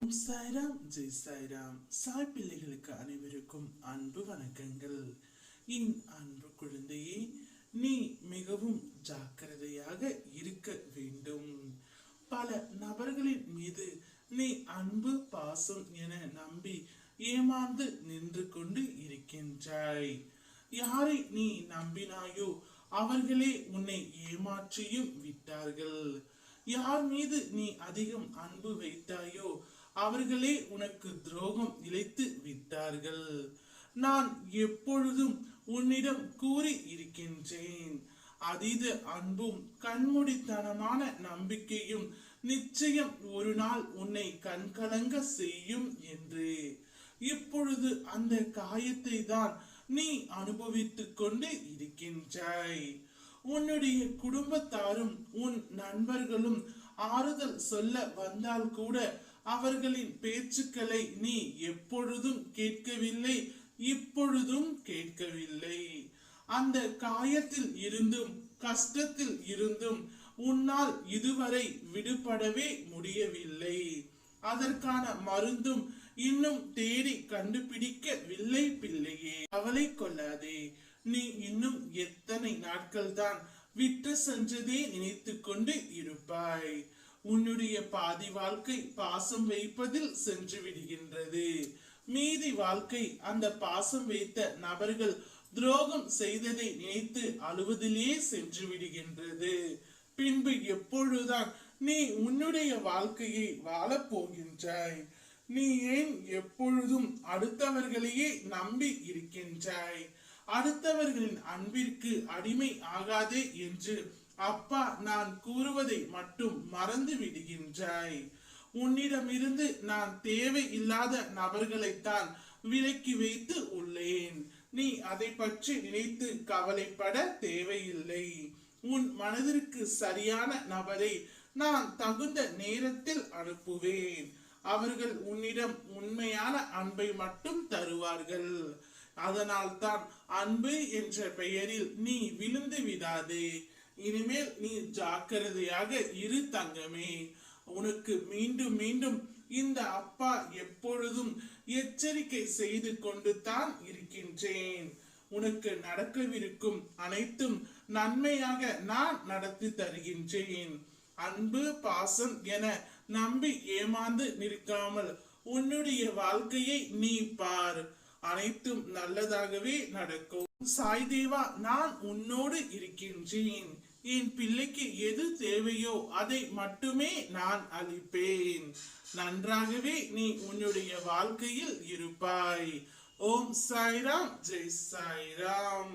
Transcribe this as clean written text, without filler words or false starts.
சாய்ராம் ஜெய் சாய்ராம். சாய் பிள்ளைகளுக்கு அனைவருக்கும் அன்பு வணக்கங்கள். என் அன்பு குழந்தையே, நீ மிகவும் ஜாக்கிரதையாக இருக்க வேண்டும். பல நபர்களின் மீது நீ அன்பு பாசம் என நம்பி ஏமாந்து நின்று கொண்டு இருக்கின்றாய். யாரை நீ நம்பினாயோ அவர்களே உன்னை ஏமாற்றியும் விட்டார்கள். யார் மீது நீ அதிகம் அன்பு வைத்தாயோ அவர்களே உனக்கு துரோகம் இழைத்து விட்டார்கள். நான் எப்பொழுதும் உன்னிடம் கூறி இருக்கின்றேன், அதீத அன்பும் கண்மூடித்தனமான நம்பிக்கையும் நிச்சயம் ஒரு நாள் உன்னை கண்கலங்க செய்யும் என்று. இப்பொழுது அந்த காயத்தை தான் நீ அனுபவித்துக் கொண்டு இருக்கின்றாய். உன்னுடைய குடும்பத்தாரும் உன் நண்பர்களும் ஆறுதல் சொல்ல வந்தால் கூட அவர்களின் பேச்சுக்களை நீ எப்பொழுதும் கேட்கவில்லை, இப்பொழுதும் கேட்கவில்லை. அந்த காயத்தில் இருந்தும் கஷ்டத்தில் இருந்தும் உன்னால் இதுவரை விடுபடவே முடியவில்லை. அதற்கான மருந்தும் இன்னும் தேடி கண்டுபிடிக்கவில்லை பிள்ளையே. கவலை கொள்ளாதே. நீ இன்னும் எத்தனை நாட்கள் தான் விட்டு சென்றதே நினைத்து கொண்டு இருப்பாய். உன்னுடைய பாதி வாழ்க்கை பாசம் வைப்பதில் சென்று விடுகின்றது. மீதி வாழ்க்கை அந்த பாசம் வைத்த நபர்கள் துரோகம் செய்ததை நினைத்து அழுவதிலே சென்று விடுகின்றது. பின்பு எப்பொழுதுதான் நீ உன்னுடைய வாழ்க்கையை வாழப் போகின்றாய்? நீ ஏன் எப்பொழுதும் அடுத்தவர்களையே நம்பி இருக்கின்றாய்? அடுத்தவர்களின் அன்பிற்கு அடிமை ஆகாதே என்று அப்பா நான் கூறுவதை மட்டும் மறந்து விடுகின்றாய். உன்னிடமிருந்து நான் தேவை இல்லாத நபர்களைத்தான் விலக்கி வைத்து உள்ளேன். நீ அதை பற்றி நினைத்து கவலைப்பட தேவையில்லை. உன் மனதிற்கு சரியான நபரை நான் தகுந்த நேரத்தில் அனுப்புவேன். அவர்கள் உன்னிடம் உண்மையான அன்பை மட்டும் தருவார்கள். அதனால் தான் அன்பு என்ற பெயரில் நீ விழுந்து விடாதே. இனிமேல் நீ ஜாக்கிரதையாக இரு தங்கமே. உனக்கு மீண்டும் மீண்டும் இந்த அப்பா எப்பொழுதும் எச்சரிக்கை செய்து கொண்டு தான் இருக்கின்றேன். உனக்கு நடக்கவிருக்கும் அனைத்தும் நன்மையாக நான் நடத்தி தருகின்றேன். அன்பு பாசம் என நம்பி ஏமாந்து நிற்காமல் உன்னுடைய வாழ்க்கையை நீ பார். அனைத்தும் நல்லதாகவே நடக்கும். சாய் தேவா, நான் உன்னோடு இருக்கின்றேன். என் பிள்ளைக்கு எது தேவையோ அதை மட்டுமே நான் அளிப்பேன். நன்றாகவே நீ உன்னுடைய வாழ்க்கையில் இருப்பாய். ஓம் சாய்ராம், ஜெய் சாய்ராம்.